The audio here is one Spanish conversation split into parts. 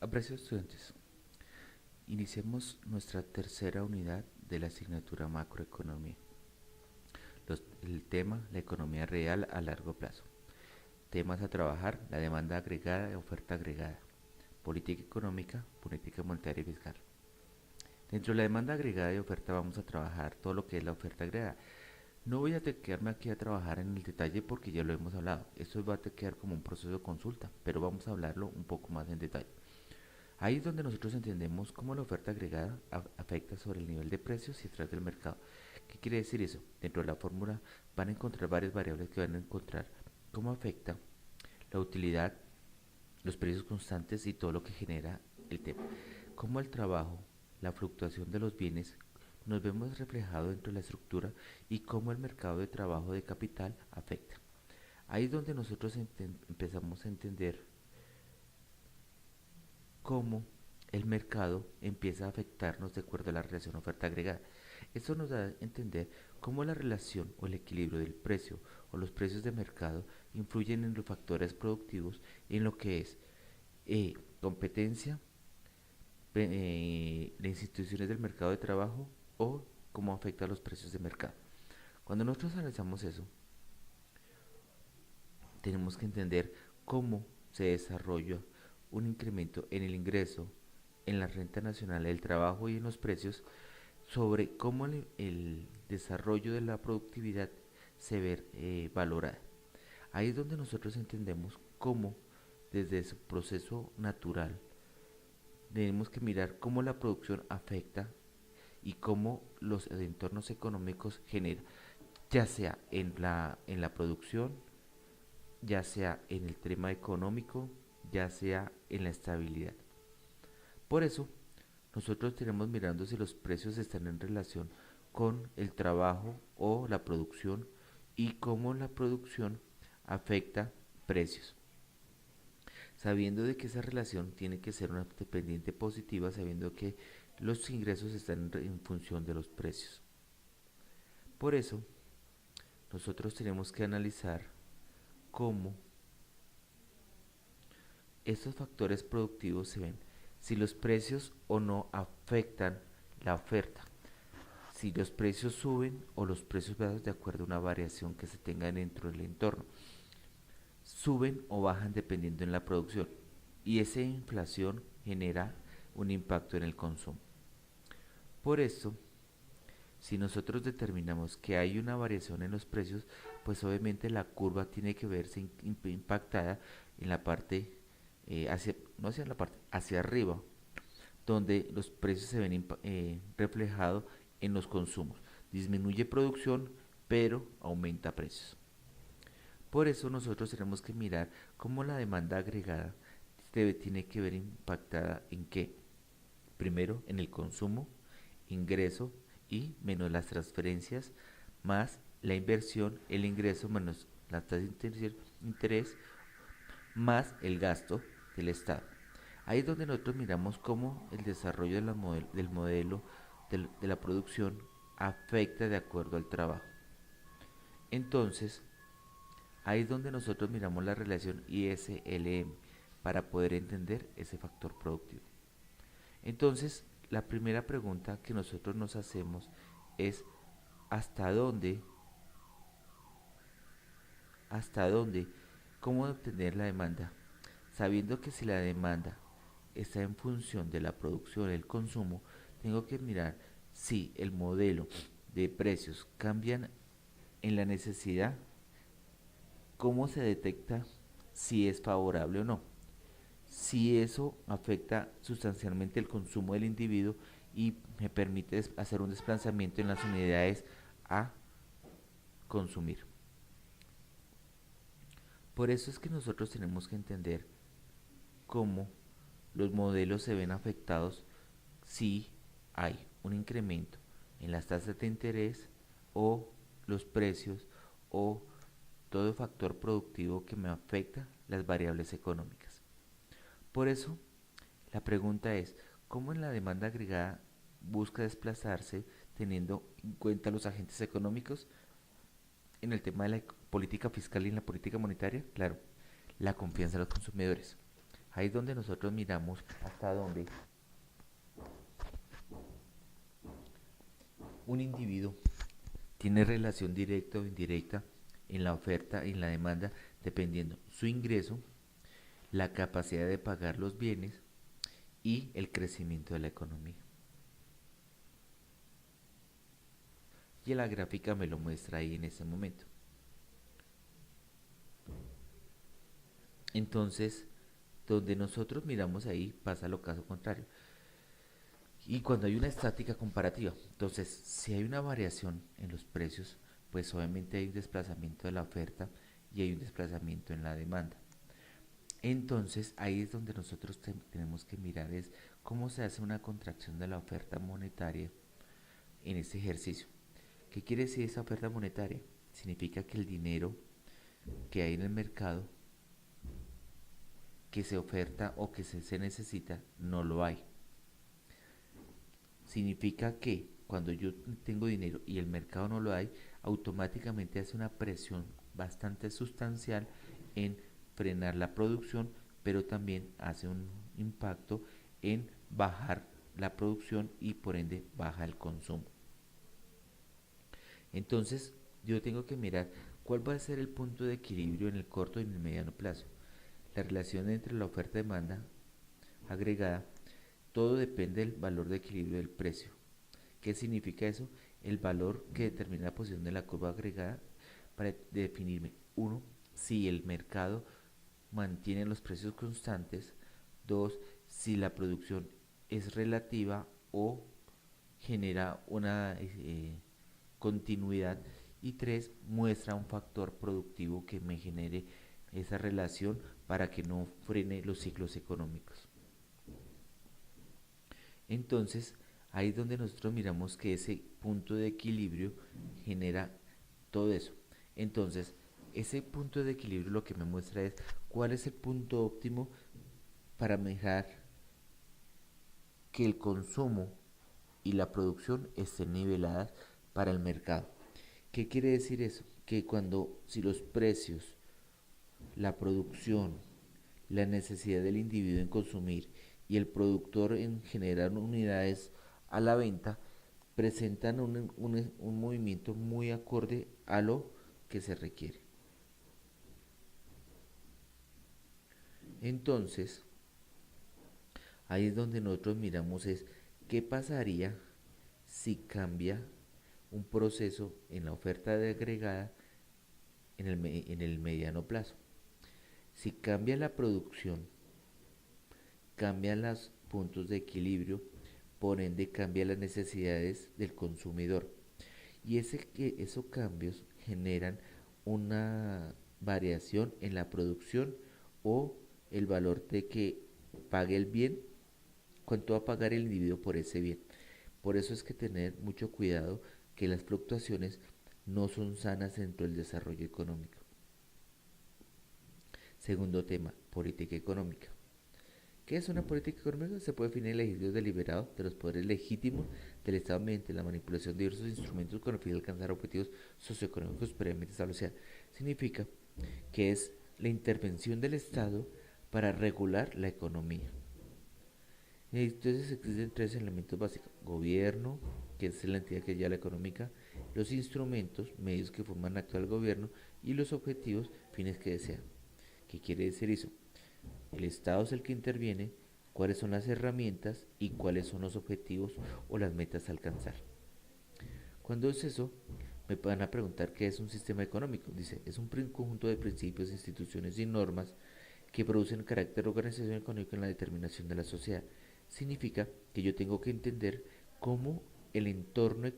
Apreciados estudiantes, iniciemos nuestra tercera unidad de la asignatura Macroeconomía. El tema, la economía real a largo plazo. Temas a trabajar, la demanda agregada y oferta agregada. Política económica, política monetaria y fiscal. Dentro de la demanda agregada y oferta vamos a trabajar todo lo que es la oferta agregada. No voy a quedarme aquí a trabajar en el detalle porque ya lo hemos hablado. Esto va a quedar como un proceso de consulta, pero vamos a hablarlo un poco más en detalle. Ahí es donde nosotros entendemos cómo la oferta agregada afecta sobre el nivel de precios y estrés del mercado. ¿Qué quiere decir eso? Dentro de la fórmula van a encontrar varias variables que van a encontrar cómo afecta la utilidad, los precios constantes y todo lo que genera el tema. Cómo el trabajo, la fluctuación de los bienes, nos vemos reflejado dentro de la estructura y cómo el mercado de trabajo de capital afecta. Ahí es donde nosotros empezamos a entender cómo el mercado empieza a afectarnos de acuerdo a la relación oferta agregada. Esto nos da a entender cómo la relación o el equilibrio del precio o los precios de mercado influyen en los factores productivos en lo que es competencia, las instituciones del mercado de trabajo o cómo afecta a los precios de mercado. Cuando nosotros analizamos eso, tenemos que entender cómo se desarrolla un incremento en el ingreso, en la renta nacional del trabajo y en los precios, sobre cómo el desarrollo de la productividad se ve valorada. Ahí es donde nosotros entendemos cómo desde su proceso natural tenemos que mirar cómo la producción afecta y cómo los entornos económicos generan, ya sea en la producción, ya sea en el tema económico, ya sea en la estabilidad. Por eso, nosotros tenemos mirando si los precios están en relación con el trabajo o la producción y cómo la producción afecta precios. Sabiendo de que esa relación tiene que ser una dependiente positiva, sabiendo que los ingresos están en función de los precios. Por eso, nosotros tenemos que analizar cómo estos factores productivos se ven, si los precios o no afectan la oferta, si los precios suben o los precios bajan de acuerdo a una variación que se tenga dentro del entorno, suben o bajan dependiendo en la producción y esa inflación genera un impacto en el consumo. Por esto, si nosotros determinamos que hay una variación en los precios, pues obviamente la curva tiene que verse impactada en la parte, no hacia la parte, hacia arriba, donde los precios se ven reflejados en los consumos. Disminuye producción, pero aumenta precios. Por eso nosotros tenemos que mirar cómo la demanda agregada tiene que ver impactada en qué. Primero, en el consumo, ingreso y menos las transferencias, más la inversión, el ingreso menos la tasa de interés, más el gasto del Estado. Ahí es donde nosotros miramos cómo el desarrollo del modelo de la producción afecta de acuerdo al trabajo. Entonces, ahí es donde nosotros miramos la relación ISLM para poder entender ese factor productivo. Entonces, la primera pregunta que nosotros nos hacemos es ¿hasta dónde, hasta dónde, cómo obtener la demanda? Sabiendo que si la demanda está en función de la producción y el consumo, tengo que mirar si el modelo de precios cambian en la necesidad, cómo se detecta si es favorable o no, si eso afecta sustancialmente el consumo del individuo y me permite hacer un desplazamiento en las unidades a consumir. Por eso es que nosotros tenemos que entender cómo los modelos se ven afectados si hay un incremento en las tasas de interés o los precios o todo factor productivo que me afecta las variables económicas. Por eso, la pregunta es, ¿cómo en la demanda agregada busca desplazarse teniendo en cuenta los agentes económicos en el tema de la política fiscal y en la política monetaria? Claro, la confianza de los consumidores. Ahí es donde nosotros miramos hasta dónde un individuo tiene relación directa o indirecta en la oferta y en la demanda, dependiendo su ingreso, la capacidad de pagar los bienes y el crecimiento de la economía. Y la gráfica me lo muestra ahí en ese momento. Entonces, donde nosotros miramos ahí pasa lo caso contrario. Y cuando hay una estática comparativa, entonces si hay una variación en los precios, pues obviamente hay un desplazamiento de la oferta y hay un desplazamiento en la demanda. Entonces ahí es donde nosotros tenemos que mirar es cómo se hace una contracción de la oferta monetaria en este ejercicio. ¿Qué quiere decir esa oferta monetaria? Significa que el dinero que hay en el mercado, que se oferta o que se necesita, no lo hay. Significa que cuando yo tengo dinero y el mercado no lo hay, automáticamente hace una presión bastante sustancial en frenar la producción, pero también hace un impacto en bajar la producción y por ende baja el consumo. Entonces yo tengo que mirar cuál va a ser el punto de equilibrio en el corto y en el mediano plazo. La relación entre la oferta y demanda agregada, todo depende del valor de equilibrio del precio. ¿Qué significa eso? El valor que determina la posición de la curva agregada para definirme, uno, si el mercado mantiene los precios constantes, dos, si la producción es relativa o genera una continuidad y tres, muestra un factor productivo que me genere esa relación para que no frene los ciclos económicos. Entonces, ahí es donde nosotros miramos que ese punto de equilibrio genera todo eso. Entonces, ese punto de equilibrio lo que me muestra es cuál es el punto óptimo para mejorar que el consumo y la producción estén niveladas para el mercado. ¿Qué quiere decir eso? Que si los precios, la producción, la necesidad del individuo en consumir y el productor en generar unidades a la venta presentan un movimiento muy acorde a lo que se requiere. Entonces, ahí es donde nosotros miramos es qué pasaría si cambia un proceso en la oferta de agregada en el mediano plazo. Si cambia la producción, cambian los puntos de equilibrio, por ende cambian las necesidades del consumidor. Y esos cambios generan una variación en la producción o el valor de que pague el bien, cuánto va a pagar el individuo por ese bien. Por eso es que tener mucho cuidado que las fluctuaciones no son sanas dentro del desarrollo económico. Segundo tema, política económica. ¿Qué es una política económica? Se puede definir el ejercicio deliberado de los poderes legítimos del Estado mediante la manipulación de diversos instrumentos con el fin de alcanzar objetivos socioeconómicos previamente establecidos. Significa que es la intervención del Estado para regular la economía. Entonces existen tres elementos básicos: gobierno, que es la entidad que lleva la económica, los instrumentos, medios que forman actual gobierno y los objetivos, fines que desean. ¿Qué quiere decir eso? El Estado es el que interviene, cuáles son las herramientas y cuáles son los objetivos o las metas a alcanzar. Cuando es eso, me van a preguntar qué es un sistema económico. Dice, es un conjunto de principios, instituciones y normas que producen carácter de organización económica en la determinación de la sociedad. Significa que yo tengo que entender cómo el entorno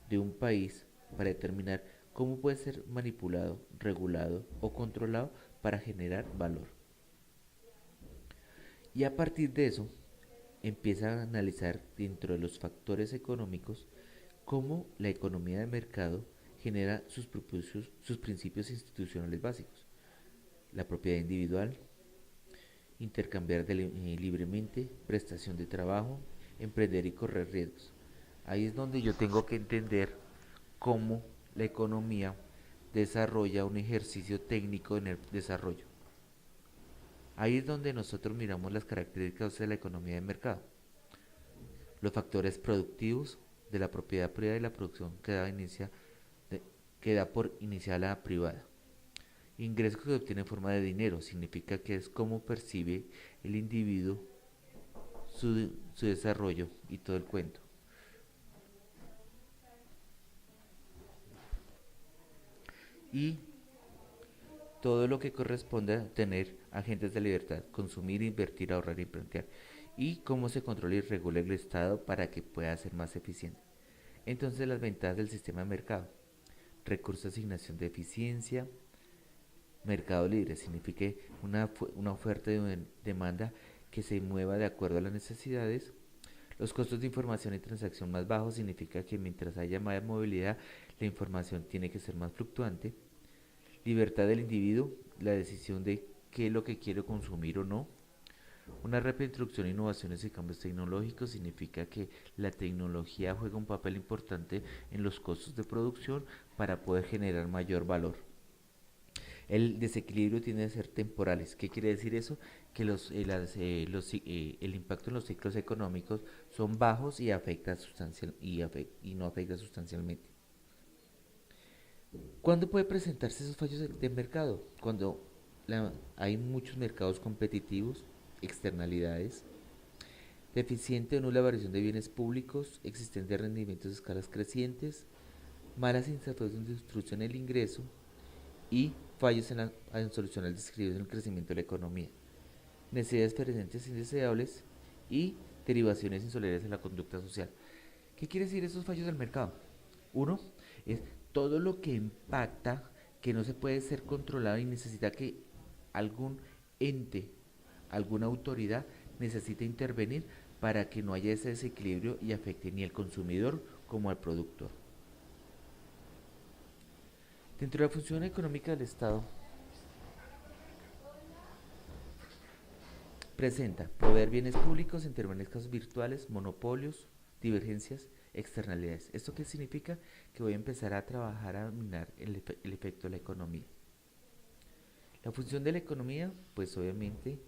de un país para determinar cómo puede ser manipulado, regulado o controlado para generar valor. Y a partir de eso, empieza a analizar dentro de los factores económicos cómo la economía de mercado genera sus principios institucionales básicos. La propiedad individual, intercambiar libremente, prestación de trabajo, emprender y correr riesgos. Ahí es donde yo tengo que entender cómo la economía desarrolla un ejercicio técnico en el desarrollo. Ahí es donde nosotros miramos las características de la economía de mercado, los factores productivos de la propiedad privada y la producción que da por iniciada la privada. Ingreso que se obtiene en forma de dinero significa que es como percibe el individuo su desarrollo y todo el cuento. Y todo lo que corresponde a tener agentes de libertad, consumir, invertir, ahorrar y plantear. Y cómo se controla y regula el Estado para que pueda ser más eficiente. Entonces las ventajas del sistema de mercado. Recurso de asignación de eficiencia. Mercado libre significa una oferta y una demanda que se mueva de acuerdo a las necesidades. Los costos de información y transacción más bajos significa que mientras haya más movilidad, la información tiene que ser más fluctuante. Libertad del individuo, la decisión de qué es lo que quiere consumir o no. Una rápida introducción a innovaciones y cambios tecnológicos significa que la tecnología juega un papel importante en los costos de producción para poder generar mayor valor. El desequilibrio tiene que ser temporales. ¿Qué quiere decir eso? Que el impacto en los ciclos económicos son bajos y, y no afecta sustancialmente. ¿Cuándo puede presentarse esos fallos de mercado? Cuando hay muchos mercados competitivos, externalidades, deficiente o nula variación de bienes públicos, existencia de rendimientos de escalas crecientes, malas insatisfacciones de distribución del ingreso y fallos en solucionar descritos en el crecimiento de la economía, necesidades presentes indeseables y derivaciones insolidaриas en la conducta social. ¿Qué quiere decir esos fallos del mercado? Uno es todo lo que impacta, que no se puede ser controlado y necesita que algún ente, alguna autoridad necesite intervenir para que no haya ese desequilibrio y afecte ni al consumidor como al productor. Dentro de la función económica del Estado, presenta proveer bienes públicos, intervenir casos virtuales, monopolios, divergencias, externalidades. ¿Esto qué significa? Que voy a empezar a trabajar a minar el efecto de la economía. La función de la economía, pues obviamente,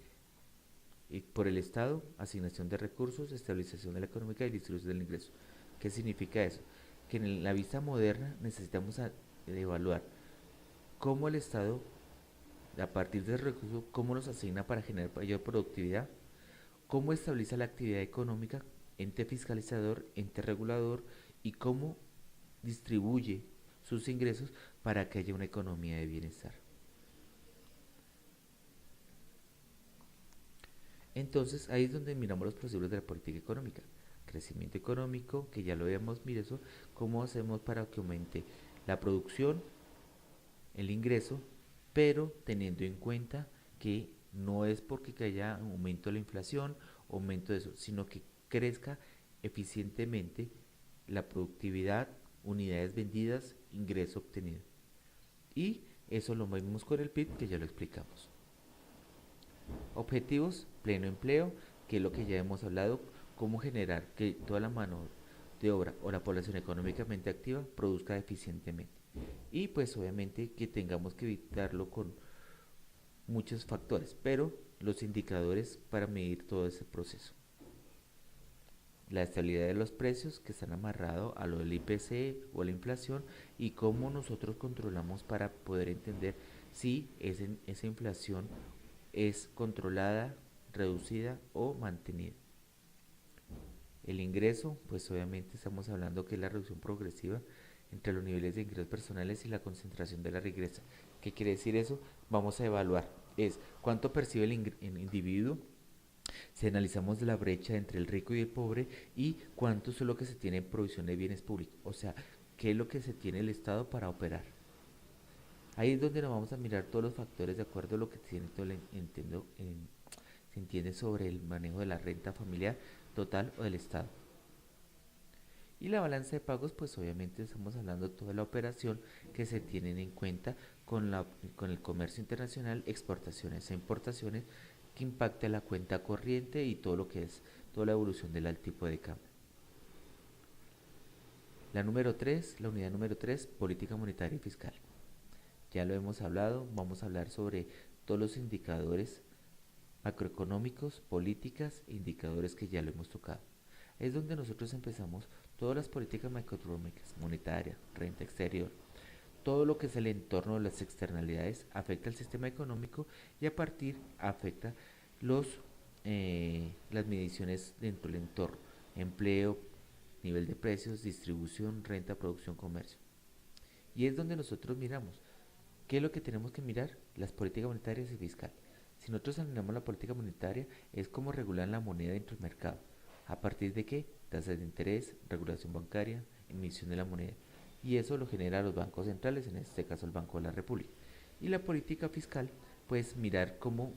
por el Estado, asignación de recursos, estabilización de la económica y distribución del ingreso. ¿Qué significa eso? Que en la vista moderna necesitamos evaluar cómo el Estado, a partir del recurso, cómo los asigna para generar mayor productividad, cómo estabiliza la actividad económica, ente fiscalizador, ente regulador, y cómo distribuye sus ingresos para que haya una economía de bienestar. Entonces ahí es donde miramos los procedimientos de la política económica. Crecimiento económico, que ya lo habíamos mirado, cómo hacemos para que aumente la producción, el ingreso, pero teniendo en cuenta que no es porque haya un aumento de la inflación, aumento de eso, sino que crezca eficientemente la productividad, unidades vendidas, ingreso obtenido. Y eso lo vemos con el PIB, que ya lo explicamos. Objetivos, pleno empleo, que es lo que ya hemos hablado, cómo generar que toda la mano de obra o la población económicamente activa produzca eficientemente. Y pues obviamente que tengamos que evitarlo con muchos factores, pero los indicadores para medir todo ese proceso. La estabilidad de los precios que están amarrados a lo del IPC o la inflación, y cómo nosotros controlamos para poder entender si esa inflación es controlada, reducida o mantenida. El ingreso, pues obviamente estamos hablando que es la reducción progresiva entre los niveles de ingresos personales y la concentración de la riqueza. ¿Qué quiere decir eso? Vamos a evaluar, es cuánto percibe el individuo, si analizamos la brecha entre el rico y el pobre, y cuánto es lo que se tiene en provisión de bienes públicos, o sea, qué es lo que se tiene el Estado para operar. Ahí es donde nos vamos a mirar todos los factores de acuerdo a lo que se entiende sobre el manejo de la renta familiar total o del Estado. Y la balanza de pagos, pues obviamente estamos hablando de toda la operación que se tienen en cuenta con el comercio internacional, exportaciones e importaciones, que impacta la cuenta corriente y todo lo que es toda la evolución del tipo de cambio. La unidad número 3, política monetaria y fiscal. Ya lo hemos hablado, vamos a hablar sobre todos los indicadores macroeconómicos, políticas e indicadores que ya lo hemos tocado. Es donde nosotros empezamos todas las políticas macroeconómicas, monetaria, renta exterior, todo lo que es el entorno de las externalidades afecta al sistema económico y a partir afecta las mediciones dentro del entorno, empleo, nivel de precios, distribución, renta, producción, comercio. Y es donde nosotros miramos. ¿Qué es lo que tenemos que mirar? Las políticas monetarias y fiscal. Si nosotros analizamos la política monetaria, es cómo regular la moneda dentro del mercado. ¿A partir de qué? Tasas de interés, regulación bancaria, emisión de la moneda. Y eso lo genera los bancos centrales, en este caso el Banco de la República. Y la política fiscal, pues mirar cómo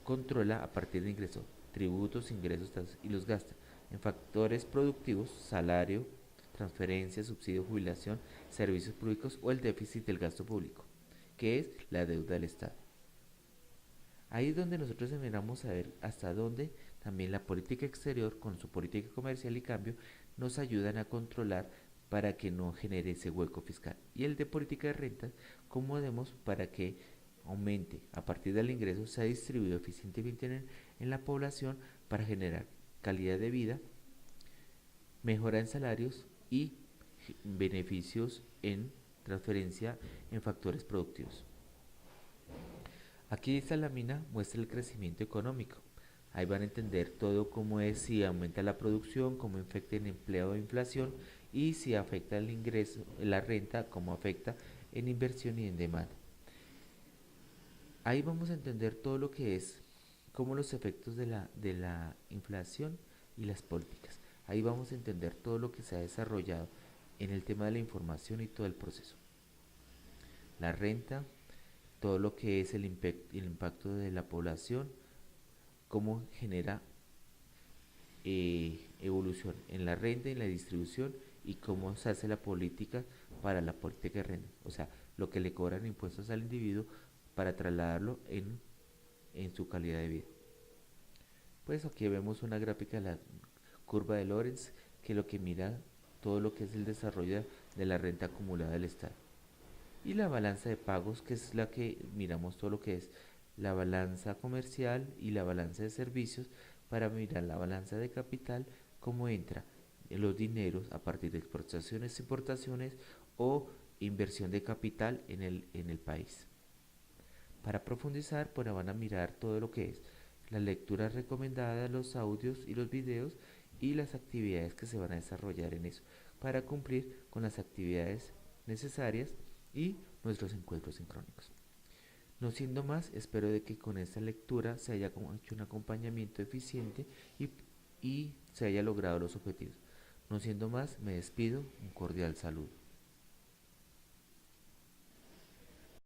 controla a partir de ingresos, tributos, ingresos y los gasta en factores productivos, salario, transferencias, subsidio, jubilación, servicios públicos o el déficit del gasto público, que es la deuda del Estado. Ahí es donde nosotros empezamos a ver hasta dónde también la política exterior con su política comercial y cambio nos ayudan a controlar para que no genere ese hueco fiscal. Y el de política de rentas, cómo hacemos para que aumente a partir del ingreso, sea distribuido eficientemente en la población para generar calidad de vida, mejora en salarios y beneficios en transferencia en factores productivos. Aquí esta lámina muestra el crecimiento económico. Ahí van a entender todo cómo es si aumenta la producción, cómo afecta el empleo o inflación y si afecta el ingreso, la renta, cómo afecta en inversión y en demanda. Ahí vamos a entender todo lo que es, como los efectos de la inflación y las políticas. Ahí vamos a entender todo lo que se ha desarrollado en el tema de la información y todo el proceso. La renta, todo lo que es el impacto de la población, cómo genera evolución en la renta y en la distribución y cómo se hace la política para la política de renta. O sea, lo que le cobran impuestos al individuo para trasladarlo en su calidad de vida. Pues aquí vemos una gráfica de la curva de Lorenz que lo que mira todo lo que es el desarrollo de la renta acumulada del Estado. Y la balanza de pagos, que es la que miramos todo lo que es la balanza comercial y la balanza de servicios para mirar la balanza de capital, cómo entra los dineros a partir de exportaciones, importaciones o inversión de capital en el país. Para profundizar, pues van a mirar todo lo que es la lectura recomendada, los audios y los videos y las actividades que se van a desarrollar en eso para cumplir con las actividades necesarias y nuestros encuentros sincrónicos. No siendo más, espero de que con esta lectura se haya hecho un acompañamiento eficiente y se haya logrado los objetivos. No siendo más, me despido, un cordial saludo.